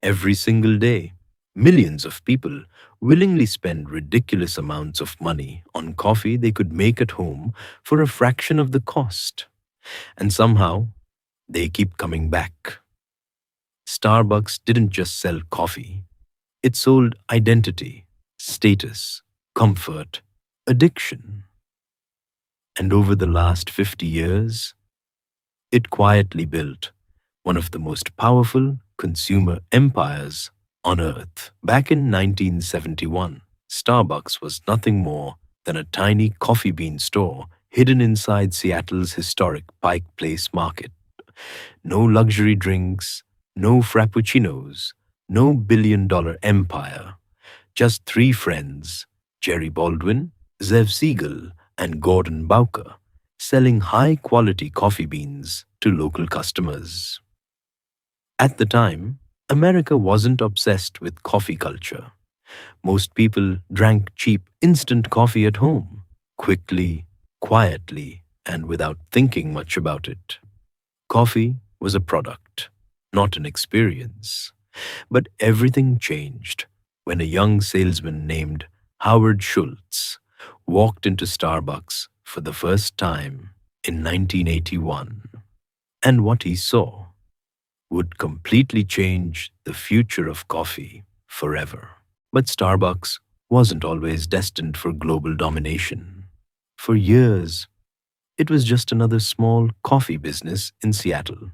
Every single day, millions of people willingly spend ridiculous amounts of money on coffee they could make at home for a fraction of the cost. And somehow, they keep coming back. Starbucks didn't just sell coffee, it sold identity, status, comfort, addiction. And over the last 50 years, it quietly built one of the most powerful consumer empires on earth. Back in 1971, Starbucks was nothing more than a tiny coffee bean store hidden inside Seattle's historic Pike Place market. No luxury drinks, no frappuccinos, no billion-dollar empire. Just three friends, Jerry Baldwin, Zev Siegel, and Gordon Bowker, selling high-quality coffee beans to local customers. At the time, America wasn't obsessed with coffee culture. Most people drank cheap instant coffee at home, quickly, quietly, and without thinking much about it. Coffee was a product, not an experience. But everything changed when a young salesman named Howard Schultz walked into Starbucks for the first time in 1981. And what he saw would completely change the future of coffee forever. But Starbucks wasn't always destined for global domination. For years, it was just another small coffee business in Seattle.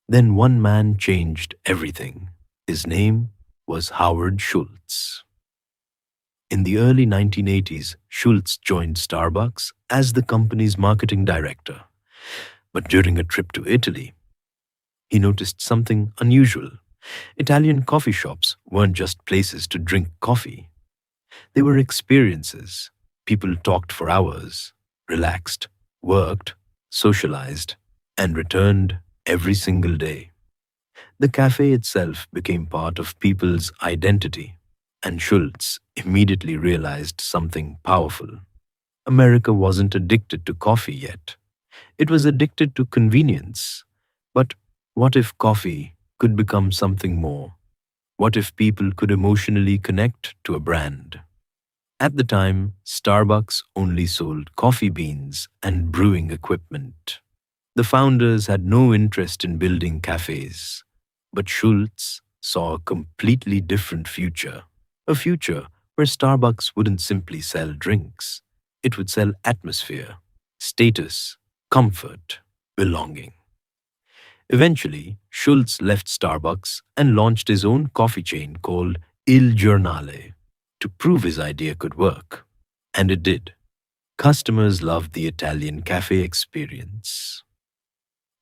Then one man changed everything. His name was Howard Schultz. In the early 1980s, Schultz joined Starbucks as the company's marketing director. But during a trip to Italy, he noticed something unusual. Italian coffee shops weren't just places to drink coffee. They were experiences. People talked for hours, relaxed, worked, socialized, and returned every single day. The cafe itself became part of people's identity, and Schultz immediately realized something powerful. America wasn't addicted to coffee yet. It was addicted to convenience. But what if coffee could become something more? What if people could emotionally connect to a brand? At the time, Starbucks only sold coffee beans and brewing equipment. The founders had no interest in building cafes, but Schultz saw a completely different future. A future where Starbucks wouldn't simply sell drinks, it would sell atmosphere, status, comfort, belonging. Eventually, Schultz left Starbucks and launched his own coffee chain called Il Giornale to prove his idea could work. And it did. Customers loved the Italian cafe experience.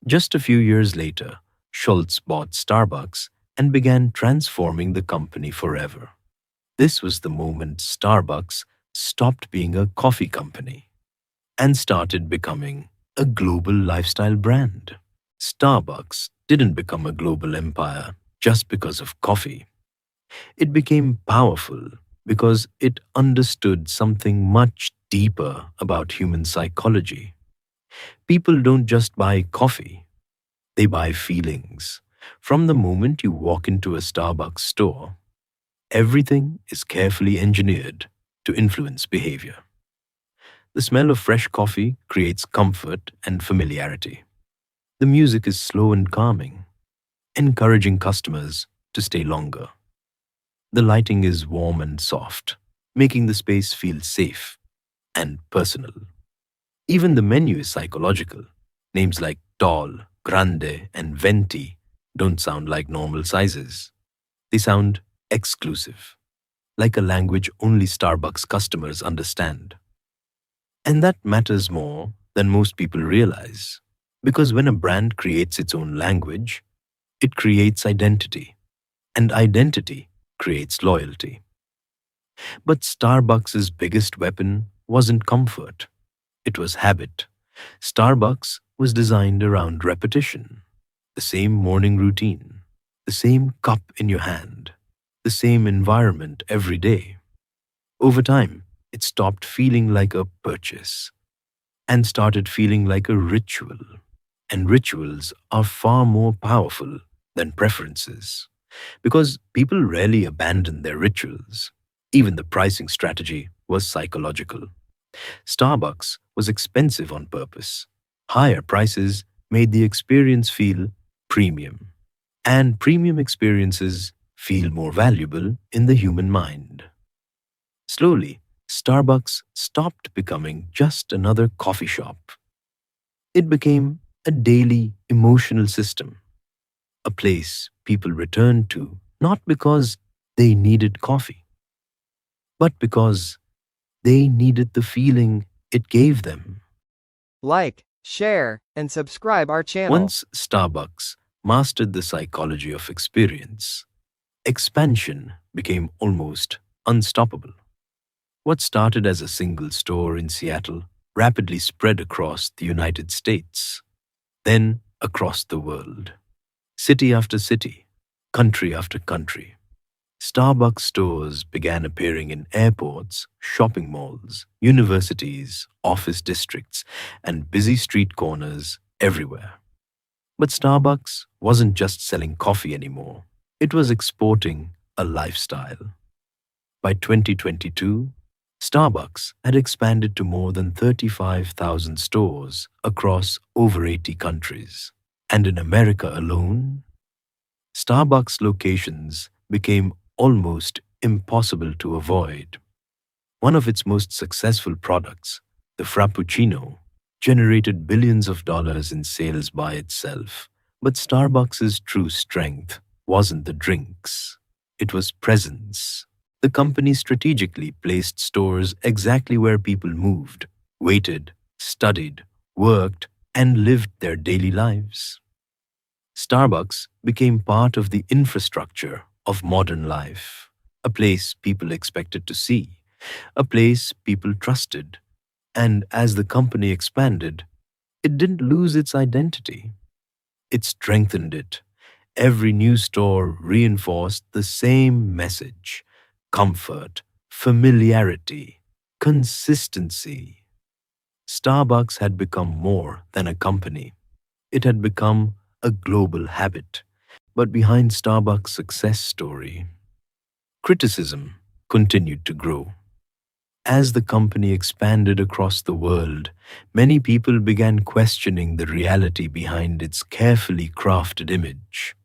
Just a few years later, Schultz bought Starbucks and began transforming the company forever. This was the moment Starbucks stopped being a coffee company and started becoming a global lifestyle brand. Starbucks didn't become a global empire just because of coffee. It became powerful because it understood something much deeper about human psychology. People don't just buy coffee, they buy feelings. From the moment you walk into a Starbucks store, everything is carefully engineered to influence behavior. The smell of fresh coffee creates comfort and familiarity. The music is slow and calming, encouraging customers to stay longer. The lighting is warm and soft, making the space feel safe and personal. Even the menu is psychological. Names like tall, grande, and venti don't sound like normal sizes. They sound exclusive, like a language only Starbucks customers understand. And that matters more than most people realize. Because when a brand creates its own language, it creates identity, and identity creates loyalty. But Starbucks' biggest weapon wasn't comfort, it was habit. Starbucks was designed around repetition, the same morning routine, the same cup in your hand, the same environment every day. Over time, it stopped feeling like a purchase and started feeling like a ritual. And rituals are far more powerful than preferences. because people rarely abandon their rituals. Even the pricing strategy was psychological. Starbucks was expensive on purpose. Higher prices made the experience feel premium, and premium experiences feel more valuable in the human mind. Slowly, Starbucks stopped becoming just another coffee shop. It became a daily emotional system, a place people returned to not because they needed coffee, but because they needed the feeling it gave them. Like, share, and subscribe our channel. Once Starbucks mastered the psychology of experience, expansion became almost unstoppable. What started as a single store in Seattle rapidly spread across the United States, then across the world. City after city, country after country, Starbucks stores began appearing in airports, shopping malls, universities, office districts, and busy street corners everywhere. But Starbucks wasn't just selling coffee anymore, it was exporting a lifestyle. By 2022, Starbucks had expanded to more than 35,000 stores across over 80 countries. And in America alone, Starbucks locations became almost impossible to avoid. One of its most successful products, the Frappuccino, generated billions of dollars in sales by itself. But Starbucks' true strength wasn't the drinks, it was presence. The company strategically placed stores exactly where people moved, waited, studied, worked, and lived their daily lives. Starbucks became part of the infrastructure of modern life, a place people expected to see, a place people trusted. And as the company expanded, it didn't lose its identity, it strengthened it. Every new store reinforced the same message: comfort, familiarity, consistency. Starbucks had become more than a company, it had become a global habit. But behind Starbucks' success story, criticism continued to grow. As the company expanded across the world, many people began questioning the reality behind its carefully crafted image.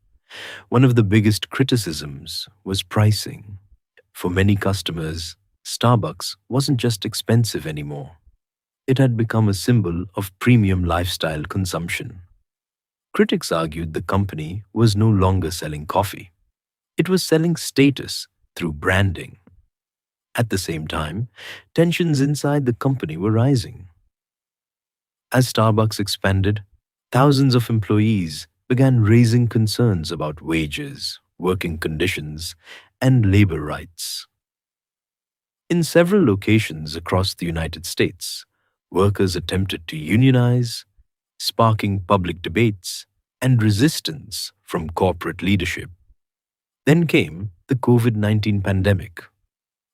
One of the biggest criticisms was pricing. For many customers, Starbucks wasn't just expensive anymore. It had become a symbol of premium lifestyle consumption. Critics argued the company was no longer selling coffee. It was selling status through branding. At the same time, tensions inside the company were rising. As Starbucks expanded, thousands of employees began raising concerns about wages, working conditions, and labor rights. In several locations across the United States, workers attempted to unionize, sparking public debates and resistance from corporate leadership. Then came the COVID-19 pandemic.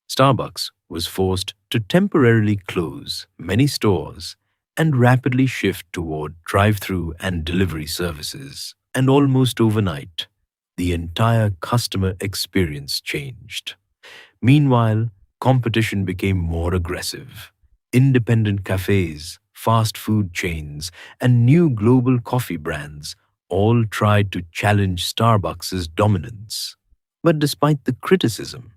Starbucks was forced to temporarily close many stores and rapidly shift toward drive-through and delivery services. And almost overnight, the entire customer experience changed. Meanwhile, competition became more aggressive. Independent cafes, fast food chains, and new global coffee brands all tried to challenge Starbucks' dominance. But despite the criticism,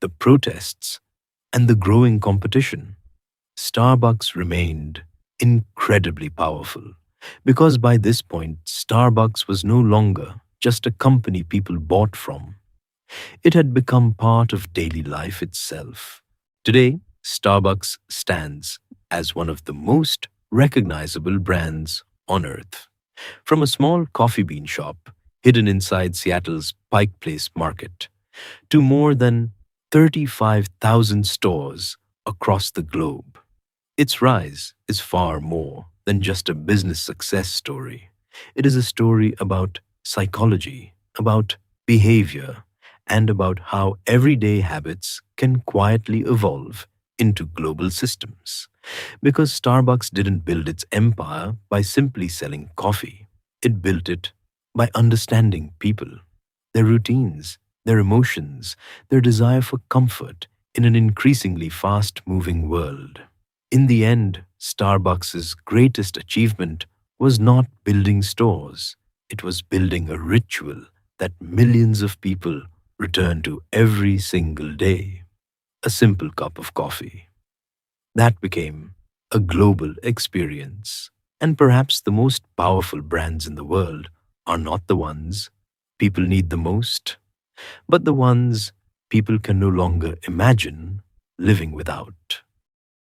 the protests, and the growing competition, Starbucks remained incredibly powerful. Because by this point, Starbucks was no longer just a company people bought from. It had become part of daily life itself. Today, Starbucks stands as one of the most recognizable brands on earth. From a small coffee bean shop hidden inside Seattle's Pike Place market to more than 35,000 stores across the globe, its rise is far more than just a business success story. It is a story about psychology, about behavior, and about how everyday habits can quietly evolve into global systems. Because Starbucks didn't build its empire by simply selling coffee, it built it by understanding people. their routines, their emotions, their desire for comfort in an increasingly fast moving world. In the end, Starbucks' greatest achievement was not building stores, it was building a ritual that millions of people return to every single day. A simple cup of coffee. That became a global experience. And perhaps the most powerful brands in the world are not the ones people need the most, but the ones people can no longer imagine living without.